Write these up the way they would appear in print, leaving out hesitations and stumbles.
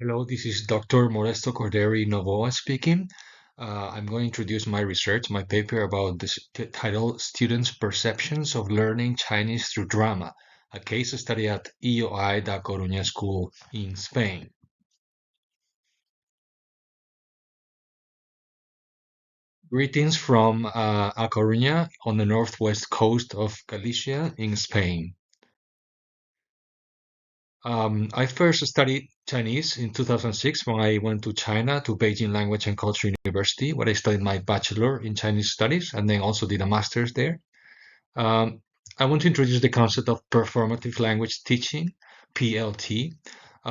Hello, this is Dr. Modesto Corderi Novoa speaking. I'm going to introduce my research, my paper about the title Students' Perceptions of Learning Chinese Through Drama, a case study at EOI da Coruña School in Spain. Greetings from A Coruña on the northwest coast of Galicia in Spain. I first studied Chinese in 2006 when I went to China to Beijing Language and Culture University, where I studied my bachelor in Chinese studies and then also did a master's there. Um, I want to introduce the concept of performative language teaching, PLT.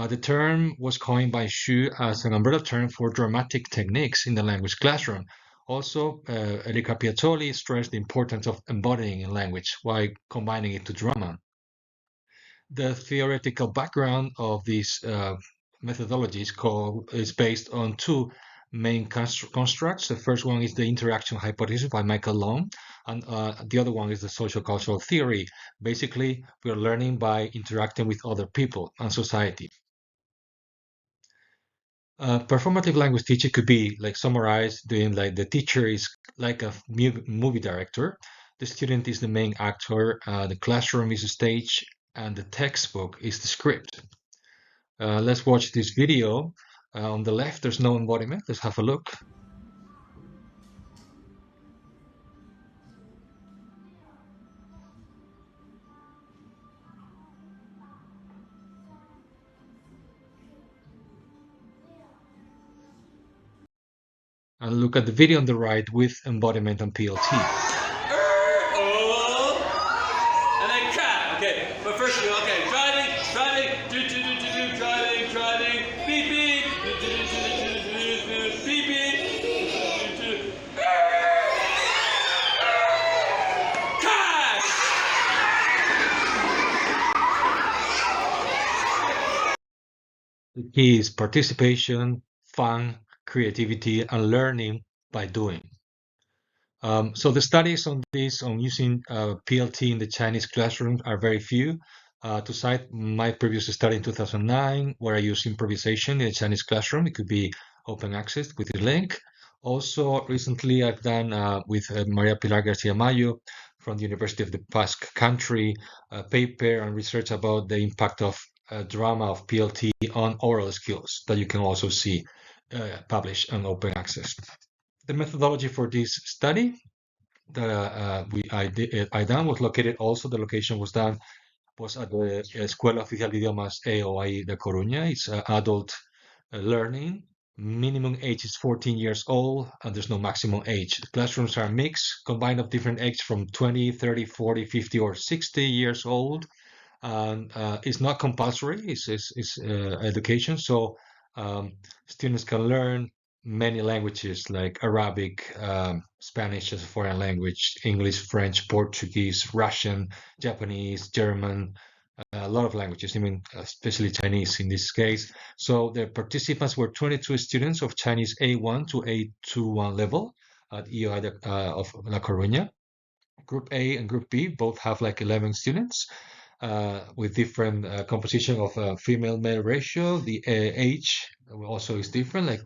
The term was coined by Xu as an umbrella term for dramatic techniques in the language classroom. Also, Erika Piazzoli stressed the importance of embodying in language while combining it to drama. The theoretical background of these methodologies is based on two main constructs. The first one is the interaction hypothesis by Michael Long, and the other one is the social cultural theory. Basically, we are learning by interacting with other people and society. Performative language teaching could be like summarized doing like the teacher is like a movie director, the student is the main actor, the classroom is the stage, and the textbook is the script. Let's watch this video. On the left, there's no embodiment. Let's have a look. And look at the video on the right with embodiment and PLT. Oh, and then cat. Okay, but first you okay. Driving, driving. Beep beep, beep beep. Cat. The key is participation, fun, creativity, and learning by doing. So the studies on this, on using PLT in the Chinese classroom are very few. To cite my previous study in 2009, where I used improvisation in the Chinese classroom, it could be open access with the link. Also, recently I've done with Maria Pilar Garcia Mayo from the University of the Basque Country a paper and research about the impact of drama of PLT on oral skills that you can also see published on open access. The methodology for this study that I done was located also, the location was at the Escuela Oficial de Idiomas EOI de Coruña. It's adult learning. Minimum age is 14 years old, and there's no maximum age. The classrooms are mixed, combined of different ages from 20, 30, 40, 50, or 60 years old. And it's not compulsory, it's education. So students can learn many languages like Arabic, Spanish as a foreign language, English, French, Portuguese, Russian, Japanese, German, a lot of languages, I mean, especially Chinese in this case. So the participants were 22 students of Chinese A1 to A21 level at EOI of La Coruña. Group A and Group B both have like 11 students with different composition of female-male ratio. The age also is different. Like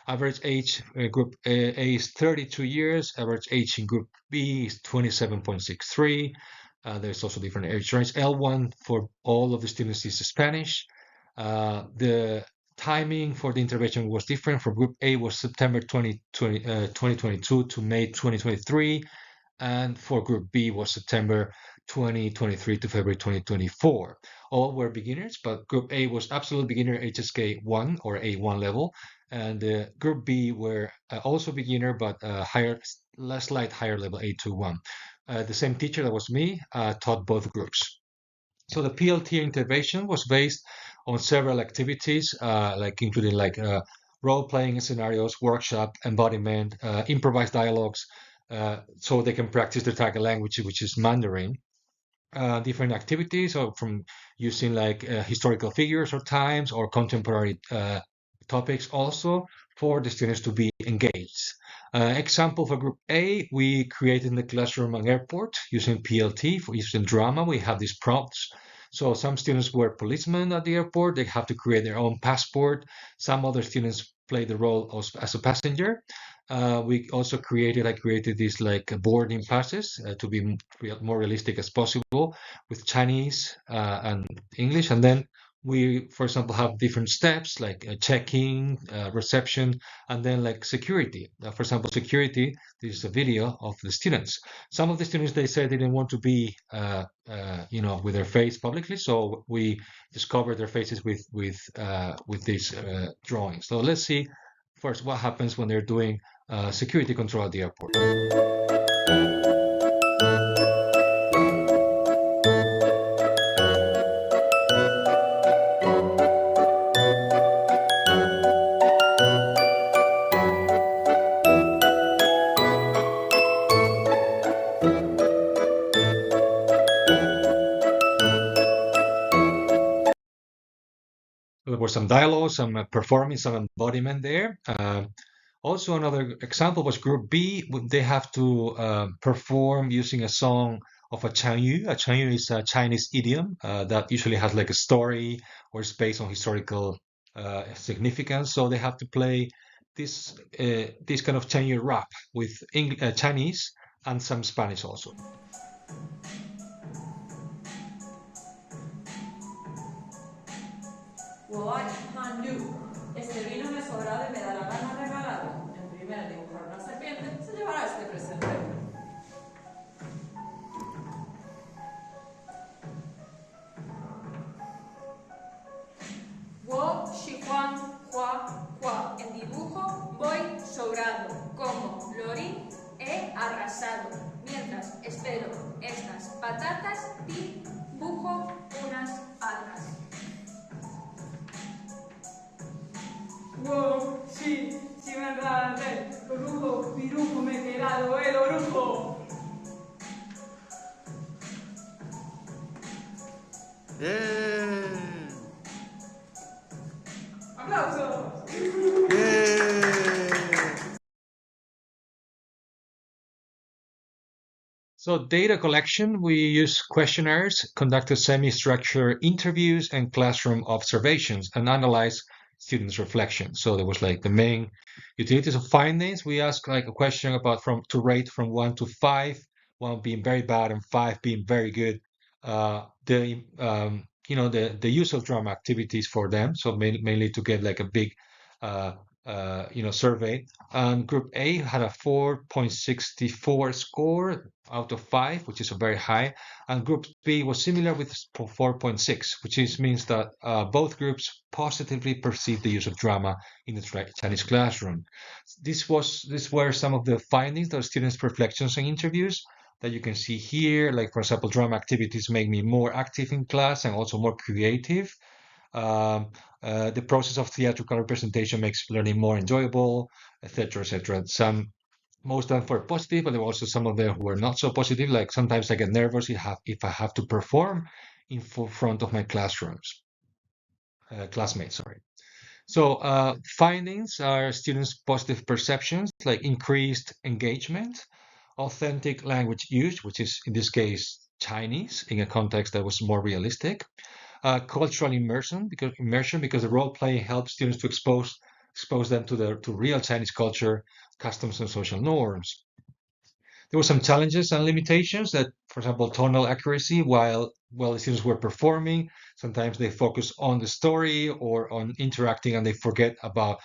average age group A is 32 years. Average age in group B is 27.63. There's also different age range. L1 for all of the students is Spanish. The timing for the intervention was different. For group A was September 2022 to May 2023, and for Group B was September 2023 to February 2024. All were beginners, but Group A was absolute beginner HSK 1 or A1 level, and Group B were also beginner but higher, less light, higher level A21. The same teacher, that was me, taught both groups. So the PLT intervention was based on several activities, like including like role-playing scenarios, workshop, embodiment, improvised dialogues, so they can practice the target language, which is Mandarin. Different activities, or from using like historical figures or times or contemporary topics, also for the students to be engaged. Example for Group A, we created in the classroom an airport using PLT for using drama. We have these prompts So some students were policemen at the airport. They have to create their own passport. Some other students play the role as a passenger. We also I created these like boarding passes to be more realistic as possible with Chinese and English. And then we, for example, have different steps like checking, reception, and then like security. For example, security, this is a video of the students. Some of the students, they said they didn't want to be, with their face publicly. So we just cover their faces with these drawings. So let's see first what happens when they're doing security control at the airport. There was some dialogue, some performing, some embodiment there. Also, another example was Group B. They have to perform using a song of a Changyu. A Changyu is a Chinese idiom that usually has like a story or is based on historical significance. So they have to play this kind of Changyu rap with Chinese and some Spanish also. Este vino me sobrado y me da la gana regalado. En primer dibujar una serpiente, se llevará este presente. Wo, Shi, Juan, Hua, Hua. En dibujo voy sobrado. Como Lorín he arrasado. Mientras espero estas patatas, dibujo unas algas. Wow, sí, me enredé. Orujo, pirujo, me he quedado el orujo. ¡Aplausos! So data collection, we use questionnaires, conducted semi-structured interviews and classroom observations and analyze students' reflections. So there was like the main utilities of findings. We ask like a question about to rate from 1 to 5, 1 being very bad and 5 being very good. The use of drama activities for them. So mainly to get like a big survey. And Group A had a 4.64 score out of 5, which is very high. And Group B was similar with 4.6, which means that both groups positively perceived the use of drama in the Chinese classroom. These were some of the findings of students' reflections and interviews that you can see here. Like, for example, drama activities make me more active in class and also more creative. The process of theatrical representation makes learning more enjoyable, etc., etc. Most of them were positive, but there were also some of them who were not so positive. Like sometimes I get nervous if I have to perform in front of my classmates. Sorry. So findings are students' positive perceptions, like increased engagement, authentic language use, which is in this case Chinese, in a context that was more realistic. Cultural immersion because the role play helps students to expose them to real Chinese culture, customs, and social norms. There were some challenges and limitations that, for example, tonal accuracy while the students were performing. Sometimes they focus on the story or on interacting and they forget about,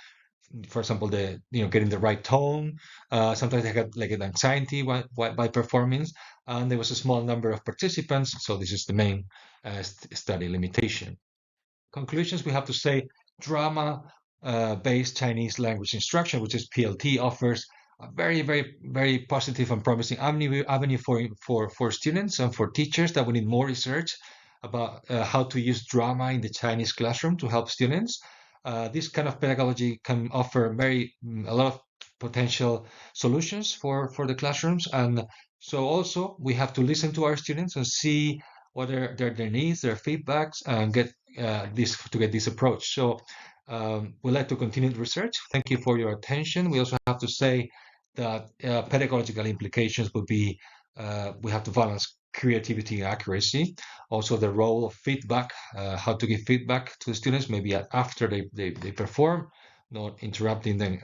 for example, getting the right tone. Sometimes they had like an anxiety by performance, and there was a small number of participants. So this is the main study limitation. Conclusions: we have to say drama-based Chinese language instruction, which is PLT, offers a very, very, very positive and promising avenue for students and for teachers that we need more research about how to use drama in the Chinese classroom to help students. This kind of pedagogy can offer a lot of potential solutions for the classrooms. And so also we have to listen to our students and see what are their needs, their feedbacks, and get this approach. So we'd like to continue the research. Thank you for your attention. We also have to say that pedagogical implications would be we have to balance creativity, accuracy. Also, the role of feedback, how to give feedback to the students, maybe after they perform, not interrupting them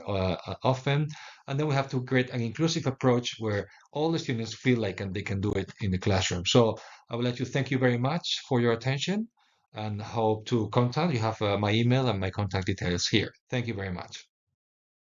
often. And then we have to create an inclusive approach where all the students feel like and they can do it in the classroom. So I would like to thank you very much for your attention and hope to contact. You have my email and my contact details here. Thank you very much.